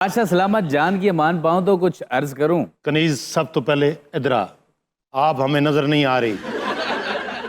अच्छा सलामत जान की मान पाऊं तो कुछ अर्ज करूं। कनीज सब तो पहले इधर आ, आप हमें नजर नहीं आ रही।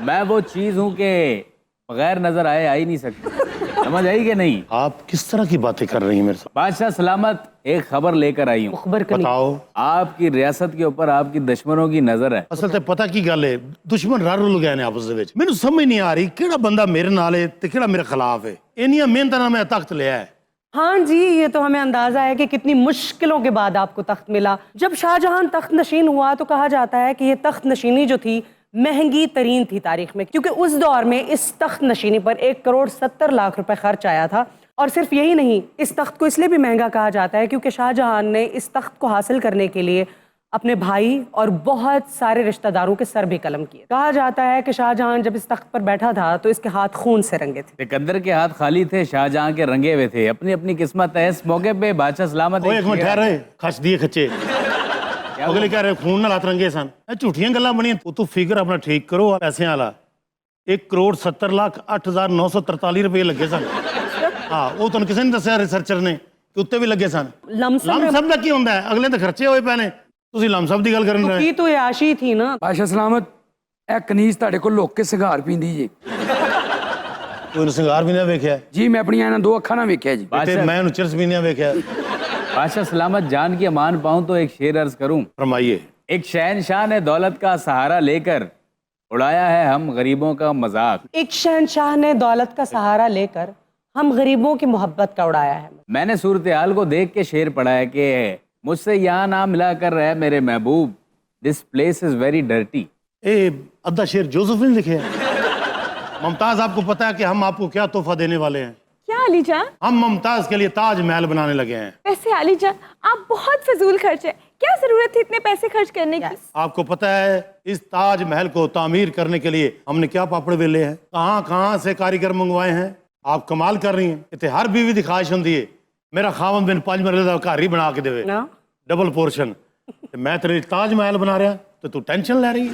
मैं वो चीज हूं कि बगैर नजर आए आ ही नहीं सकती। समझ आई कि नहीं? आप किस तरह की बातें कर रही हैं मेरे साथ? बादशाह सलामत एक खबर लेकर आई हूँ। मुखबर कनी बताओ। आपकी रियासत के ऊपर आपकी दुश्मनों की नजर है। असल ते पता की गल है, दुश्मन रल रुल गए ने आपस दे विच। मैनू समझ नहीं आ रही केड़ा बंदा मेरे नाल है ते केड़ा मेरे खिलाफ है। इन्नियां मेहनतां नाल मैं तख्त लिया है। हाँ जी, ये तो हमें अंदाजा है कि कितनी मुश्किलों के बाद आपको तख्त मिला। जब शाहजहां तख्त नशीन हुआ तो कहा जाता है कि ये तख्त नशीनी जो थी महंगी तरीन थी तारीख में, क्योंकि उस दौर में इस तख्त नशीनी पर 1,70,00,000 रुपए खर्च आया था। और सिर्फ यही नहीं, इस तख्त को इसलिए भी महंगा कहा जाता है क्योंकि शाहजहां ने इस तख्त को हासिल करने के लिए अपने भाई और बहुत सारे रिश्तेदारों के सर भी कलम किए। कहा जाता है कि शाहजहां जब इस तख्त पर बैठा था तो इसके हाथ खून से रंगे थे। सिकंदर के हाथ खाली थे, शाहजहां के रंगे हुए थे। अपनी अपनी किस्मत है। इस मौके पे बादशाह सलामत एक मिनट ठहरे, खच दिए खच्चे। अगले कह रहे खून नाल हाथ रंगे सन। ਇਹ ਝੂਠੀਆਂ ਗੱਲਾਂ ਬਣੀਆਂ। ਤੂੰ ਫਿਗਰ ਆਪਣਾ ਠੀਕ ਕਰੋ ਪੈਸਿਆਂ ਵਾਲਾ। 1,70,08,943 ਰੁਪਏ ਲੱਗੇ ਸਨ। ਹਾਂ, ਉਹ ਤੁਹਾਨੂੰ ਕਿਸੇ ਨੇ ਦੱਸਿਆ ਰਿਸਰਚਰ ਨੇ ਕਿ ਉੱਤੇ ਵੀ ਲੱਗੇ ਸਨ। ਲਮਸਮ ਦਾ ਕੀ ਹੁੰਦਾ ਹੈ? ਅਗਲੇ ਤਾਂ ਖਰਚੇ ਹੋਏ ਪਏ ਨੇ, ਤੁਸੀਂ ਲਮਸਮ ਦੀ ਗੱਲ ਕਰਨ ਰਹੇ। की तो याशी थी ना। ਬਾਦਸ਼ਾਹ ਸਲਾਮਤ, ਇਹ ਕਨੀਜ਼ ਤੁਹਾਡੇ ਕੋਲ ਲੁੱਕ ਕੇ ਸਿਗਾਰ ਪੀਂਦੀ ਜੀ। ਕੋਈ ਨੂੰ ਸਿੰਗਾਰ ਵੀ ਨਾ ਵੇਖਿਆ ਜੀ ਮੈਂ ਆਪਣੀਆਂ ਇਹਨਾਂ ਦੋ ਅੱਖਾਂ ਨਾਲ ਵੇਖਿਆ ਜੀ। ਤੇ ਮੈਂ ਉਹਨੂੰ ਚਿਰਸ ਵੀ ਨਾ ਵੇਖਿਆ। बादशाह सलामत जान की अमान पाऊं तो एक शेर अर्ज करूं। फरमाइए। एक शहनशाह ने दौलत का सहारा लेकर उड़ाया है हम गरीबों का मजाक। एक शहनशाह ने दौलत का सहारा लेकर हम गरीबों की मोहब्बत का उड़ाया है। मैंने सूरत हाल को देख के शेर पढ़ा है कि मुझसे यहाँ ना मिला कर रहे मेरे महबूब, this place is very dirty. अद्धा शेर जोसेफ ने लिखे हैं। मुमताज, आपको पता है कि हम आपको क्या तोहफा देने वाले हैं? क्या अली जान? हम मुमताज के लिए ताज महल बनाने लगे हैं। वैसे अली जान, आप बहुत फजूल खर्च है। क्या जरूरत थी इतने पैसे खर्च करने की? आपको पता है इस ताज महल को तामीर करने के लिए हमने क्या पापड़ बेले हैं, कहाँ कहाँ से कारीगर मंगवाए हैं। आप कमाल कर रही हैं। इतने हर बीवी की ख्वाहिश होती है मेरा खावन बिन 5 मरले का घर ही बना के देवे, डबल पोर्शन। मैं तेरे ताज महल बना रहा तो तू टेंशन ले रही है।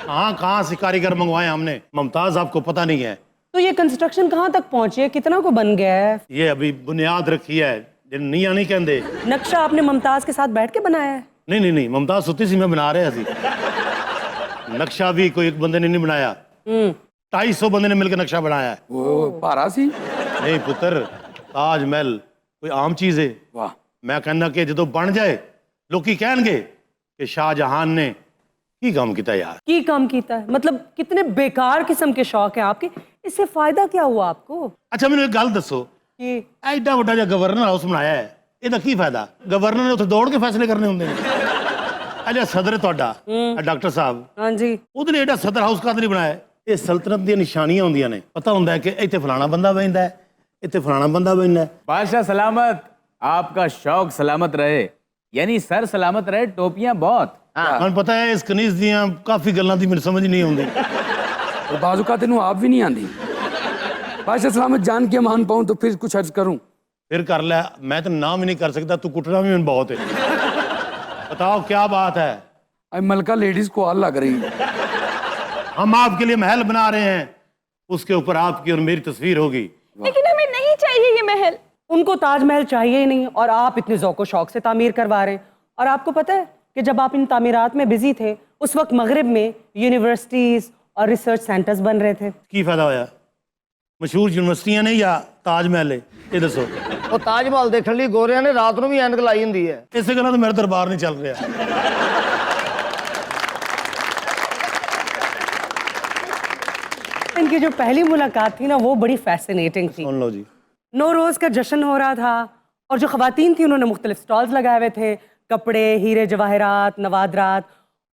कहाँ कहाँ से कारीगर मंगवाए हमने। मुमताज, आपको पता नहीं है। तो ये कंस्ट्रक्शन कहाँ तक पहुंची है? कितना को बन गया है? ये अभी बुनियाद रखी है, निया नहीं कहते। नक्शा आपने मुमताज के साथ बैठ के बनाया है? नहीं नहीं नहीं, मुमताज सुती सी, मैं बना रहा सी। नक्शा भी कोई एक बंदे ने नहीं बनाया, 250 बंदे ने मिलकर नक्शा बनाया है। वो भारा सी। नहीं पुत्र, ताज महल कोई आम चीज है। वाह। मैं कहना कि जो बन जाए लोग कहणगे कि शाहजहां ने की काम किया यार। की काम कीता है मतलब कितने बेकार किस्म के शौक है आपके। इससे फायदा क्या हुआ आपको? अच्छा मैंने एक गल दसो कि एडा वड्डा जो गवर्नर हाउस बनाया है, ਇਹਦਾ ਕੀ ਫਾਇਦਾ? ਗਵਰਨਰ ਨੇ ਉੱਥੇ ਦੌੜ ਕੇ ਫੈਸਲੇ ਕਰਨੇ ਹੁੰਦੇ ਨੇ। ਅਜਾ ਸਦਰ ਤੁਹਾਡਾ ਡਾਕਟਰ ਸਾਹਿਬ, हाँ जी, ਉਹਦੇ ਲਈ ਏਡਾ ਸਦਰ ਹਾਊਸ ਕਾਹਦੇ ਲਈ ਬਣਾਇਆ? ਇਹ ਸਲਤਨਤ ਦੀਆਂ ਨਿਸ਼ਾਨੀਆਂ ਹੁੰਦੀਆਂ ਨੇ। ਪਤਾ ਹੁੰਦਾ ਹੈ ਕਿ ਇੱਥੇ ਫਲਾਣਾ ਬੰਦਾ ਬੈਠਦਾ ਹੈ, ਇੱਥੇ ਫਲਾਣਾ ਬੰਦਾ ਬੈਠਦਾ ਹੈ। बादशाह सलामत, आपका शौक सलामत रहे, यानी सर सलामत रहे, टोपियां बहुत। ਮੈਨੂੰ ਪਤਾ ਹੈ ਇਸ ਕਨੀਜ਼ ਦੀਆਂ ਕਾਫੀ ਗੱਲਾਂ ਦੀ ਮੈਨੂੰ ਸਮਝ ਨਹੀਂ ਆਉਂਦੀ। और बाजुका तेनू आप भी नहीं आती। बादशाह सलामत जान के मान पाऊं तो फिर कुछ अर्ज करूं। फिर कर ले, मैं तो नाम ही नहीं कर सकता, तू कुटना भी मैंने बहुत है। बताओ क्या बात है? अब मलका लेडीज को आल लग रही है। हम आपके लिए महल बना रहे हैं, उसके ऊपर आपकी और मेरी तस्वीर होगी। लेकिन हमें नहीं चाहिए ये महल। उनको ताजमहल चाहिए ही नहीं और आप इतने ज़ौक़ शौक से तामीर करवा रहे हैं। और आपको पता है कि जब आप इन तामीरात में बिजी थे उस वक्त मगरिब में यूनिवर्सिटीज़ और रिसर्च सेंटर्स बन रहे थे। की फायदा होया? मशहूर यूनिवर्सिटियां ने या ताजमहल है? ये दसो। ਉਹ ਤਾਜ ਮਹਿਲ ਦੇਖਣ ਲਈ ਗੋਰਿਆਂ ਨੇ ਰਾਤ ਨੂੰ ਵੀ ਐਨਕ ਲਾਈ ਹੁੰਦੀ ਹੈ। ਇਸੇ ਗੱਲਾਂ ਤੋਂ ਮੇਰਾ ਦਰਬਾਰ ਨਹੀਂ ਚੱਲ ਰਿਹਾ। इनकी जो पहली मुलाकात थी ना वो बड़ी फैसिनेटिंग थी। सुन लो जी। नौरोज़ का जश्न हो रहा था और जो ख़वातीन थी उन्होंने मुख्तलिफ स्टॉल्स लगाए हुए थे, कपड़े, हीरे जवाहरात, नवादरात।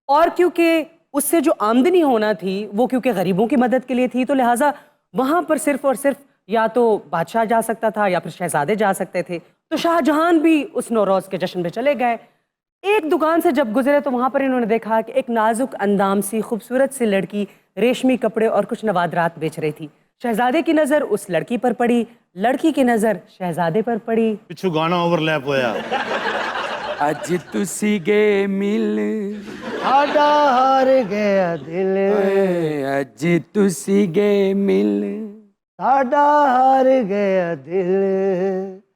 और क्योंकि उससे जो आमदनी होना थी वो क्योंकि गरीबों की मदद के लिए थी, तो लिहाजा वहाँ पर सिर्फ और सिर्फ या तो बादशाह जा सकता था या फिर शहजादे जा सकते थे। तो शाहजहां भी उस नौरोज़ के जश्न में चले गए। एक दुकान से जब गुजरे तो वहाँ पर इन्होंने देखा कि एक नाजुक अंदाम सी खूबसूरत सी लड़की रेशमी कपड़े और कुछ नवादरात बेच रही थी। शहजादे की नज़र उस लड़की पर पड़ी, लड़की की नज़र शहजादे पर पड़ी। पिछू गाना ओवरलैप होया। अज तुसी गए मिल ਸਾਡਾ ਹਾਰ ਗਿਆ ਦਿਲ, अज तुसी गए मिल ਸਾਡਾ ਹਾਰ ਗਿਆ ਦਿਲ,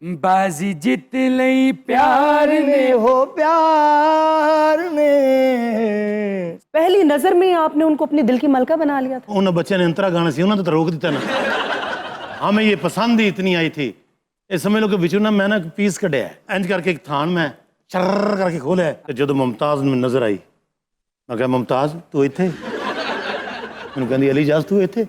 बाजी जित लई प्यार ने हो प्यार ने पहली नजर में आपने उनको अपने दिल की मलका बना लिया था। उन्होंने बच्चे ने अंतरा गाना सी उन्होंने तो रोक दिता ना। हमें ये पसंद ही इतनी आई थी, इस समझ लो कि बिचू ना मैं ना पीस कढ़िया इंज करके एक थान में चर्र करके खोलिया ते जदों मुमताज में नजर आई मैं कहा मुमताज तू इत्थे, मैनूं कहंदी अली जाज तू इत्थे।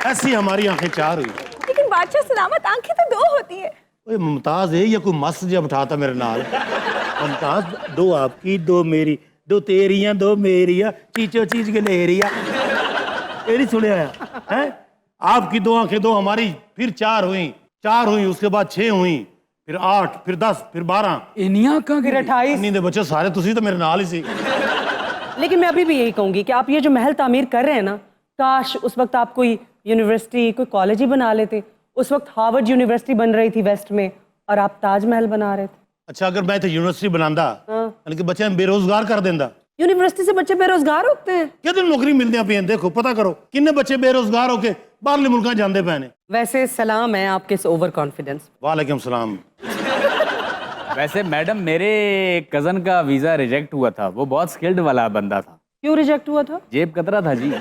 ऐसी हमारी आंखें चार हुई। लेकिन बादशाह सलामत आंखें तो दो होती है। ओए मुमताज है या कोई मस्त जब उठाता मेरे नाल। मुमताज दो आपकी दो मेरी दो तेरियां दो मेरियां चीचो चीज के लेरिया ये नहीं सुने आया है। आपकी दो आंखें दो हमारी, फिर चार हुई उसके बाद 6 हुई, फिर 8 फिर 10 फिर 12 इनिया का फिर 28। इन्हीं दे बच्चे सारे तुसी तो मेरे नाल ही सी। लेकिन मैं अभी भी यही कहूंगी कि आप ये जो महल तामीर कर रहे हैं ना, काश उस वक्त आप कोई यूनिवर्सिटी कोई कॉलेज ही बना लेते। उस वक्त हार्वर्ड यूनिवर्सिटी बन रही थी वेस्ट में और आप ताजमहल बना रहे थे। अच्छा अगर मैं इत्थे यूनिवर्सिटी बनांदा यानी कि बच्चे बेरोजगार कर देंदा। यूनिवर्सिटी से बच्चे बेरोजगार होते हैं। कितने नौकरी मिलदियां पियां देखो पता करो किन्ने बच्चे बेरोजगार होके बाहरले मुल्कां जांदे पए ने। वैसे सलाम है आपके इस ओवर कॉन्फिडेंस। वालेकुम सलाम। वैसे मैडम मेरे कजन का वीजा रिजेक्ट हुआ था, वो बहुत स्किल्ड वाला बंदा था। क्यों रिजेक्ट हुआ था? जेब कतरा था जी।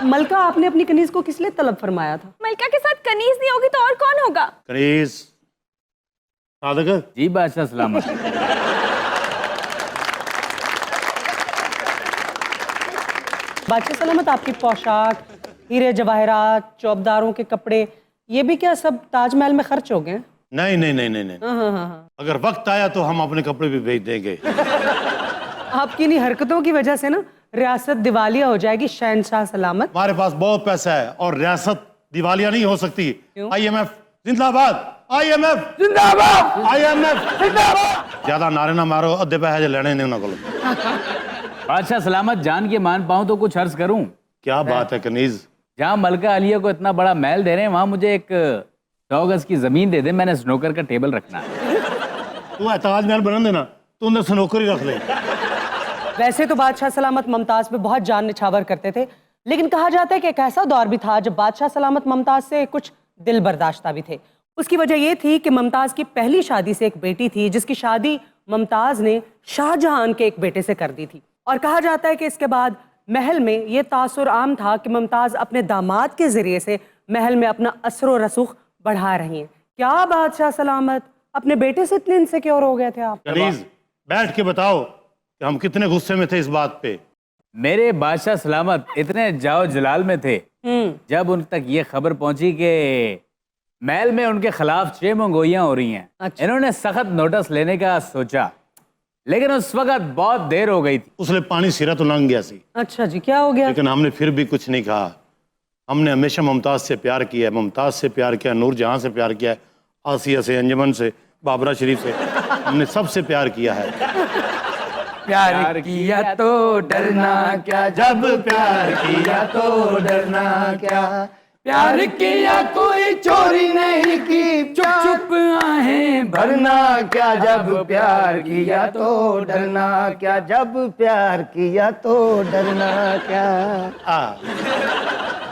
मलका आपने अपनी कनीज को किस लिए तलब फरमाया था? मलका के साथ कनीज नहीं होगी तो और कौन होगा? कनीज सादक जी बादशाह सलामत। बादशाह सलामत आपकी पोशाक, हीरे जवाहरात, चौबदारों के कपड़े, ये भी क्या सब ताजमहल में खर्च हो गए? नहीं नहीं नहीं नहीं नहीं हाँ। अगर वक्त आया तो हम अपने कपड़े भी बेच देंगे। आपकी इन्हीं हरकतों की वजह से ना रियासत दिवालिया हो जाएगी शहनशाह सलामत। हमारे पास बहुत पैसा है और रियासत दिवालिया नहीं हो सकती। IMF जिंदाबाद, IMF जिंदाबाद, IMF जिंदाबाद। ज्यादा नारे ना मारो, अद्धे पैसे लेने ने उन्होंने को। बादशाह सलामत जान के मान पाऊं तो कुछ अर्ज करूं। क्या बात है कनीज। जहाँ मलका आलिया को इतना बड़ा महल दे रहे हैं वहां मुझे एक 100 गज की जमीन दे दे, मैंने स्नोकर का टेबल रखना है। तू ताजमहल बना देना, तू अंदर स्नोकर ही रख ले। वैसे तो बादशाह सलामत मुमताज पे बहुत जान निछावर करते थे, लेकिन कहा जाता है कि एक ऐसा दौर भी था जब बादशाह सलामत मुमताज से कुछ दिल बर्दाश्ता भी थे। उसकी वजह ये थी कि मुमताज की पहली शादी से एक बेटी थी जिसकी शादी मुमताज ने शाहजहां के एक बेटे से कर दी थी। और कहा जाता है कि इसके बाद महल में ये तासुर आम था कि मुमताज अपने दामाद के जरिए से महल में अपना असरो रसूख बढ़ा रही हैं। क्या बादशाह सलामत अपने बेटे से इतने इनसिक्योर हो गए थे आप? कनीज बैठ के बताओ कि हम कितने गुस्से में थे इस बात पे। मेरे बादशाह सलामत इतने जाओ जलाल में थे जब उन तक ये खबर पहुंची कि महल में उनके खिलाफ 6 मंगोइयां हो रही हैं। अच्छा। इन्होंने सख्त नोटिस लेने का सोचा, लेकिन उस वक्त बहुत देर हो गई थी। उसने पानी सिरा तो लंघ गया सी, अच्छा जी, क्या हो गया? लेकिन हमने फिर भी कुछ नहीं कहा। हमने हमेशा मुमताज से प्यार किया है, मुमताज से प्यार किया, नूरजहां से प्यार किया है, आसिया से, अंजमन से, बाबरा शरीफ से, हमने सबसे प्यार किया है। प्यार किया तो डरना क्या, जब प्यार किया तो डरना क्या, प्यार किया कोई चोरी नहीं की, चुप चुप आहें भरना क्या, जब प्यार किया तो डरना क्या, जब प्यार किया तो डरना क्या।